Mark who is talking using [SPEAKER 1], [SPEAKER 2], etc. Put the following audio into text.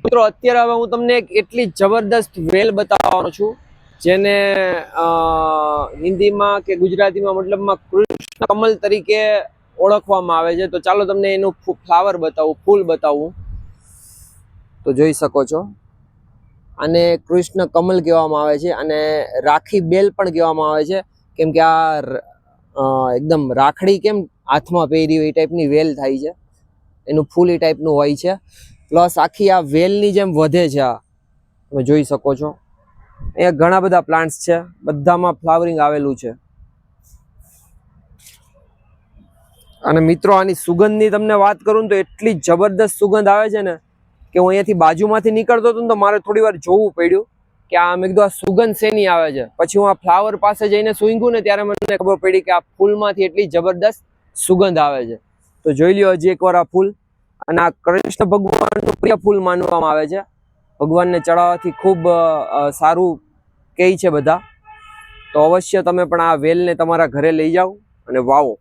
[SPEAKER 1] મિત્રો અત્યારે હવે હું તમને એક એટલી જબરદસ્ત વેલ બતાવવાનો છું જેને હિન્દીમાં કે ગુજરાતીમાં મતલબમાં કૃષ્ણ કમલ તરીકે ઓળખવામાં આવે છે। તો ચાલો તમને એનું ફ્લાવર બતાવું, ફૂલ બતાવું। તો જોઈ શકો છો આને કૃષ્ણ કમલ કહેવામાં આવે છે અને રાખી બેલ પણ કહેવામાં આવે છે, કેમ કે આ એકદમ રાખડી કેમ હાથમાં પહેરી હોય એ ટાઈપની વેલ થાય છે, એનું ફૂલ એ ટાઈપનું હોય છે। પ્લસ આખી આ વેલની જેમ વધે છે, આ તમે જોઈ શકો છો। અહીંયા ઘણા બધા પ્લાન્ટ્સ છે, બધામાં ફ્લાવરિંગ આવેલું છે। અને મિત્રો આની સુગંધની તમને વાત કરું ને તો એટલી જબરદસ્ત સુગંધ આવે છે ને કે હું અહીંયાથી બાજુમાંથી નીકળતો હતો ને તો મારે થોડી વાર જોવું પડ્યું કે આ મેં કીધું આ સુગંધ શેની આવે છે। પછી હું આ ફ્લાવર પાસે જઈને સૂંઘ્યું ને ત્યારે મને ખબર પડી કે આ ફૂલમાંથી એટલી જબરદસ્ત સુગંધ આવે છે। તો જોઈ લ્યો હજી એકવાર આ ફૂલ, અને આ કૃષ્ણ ભગવાનનું પ્રિય ફૂલ માનવામાં આવે છે, ભગવાનને ચડાવવાથી ખૂબ સારું કહે છે બધા। તો અવશ્ય તમે પણ આ વેલને તમારા ઘરે લઈ જાઓ અને વાવો।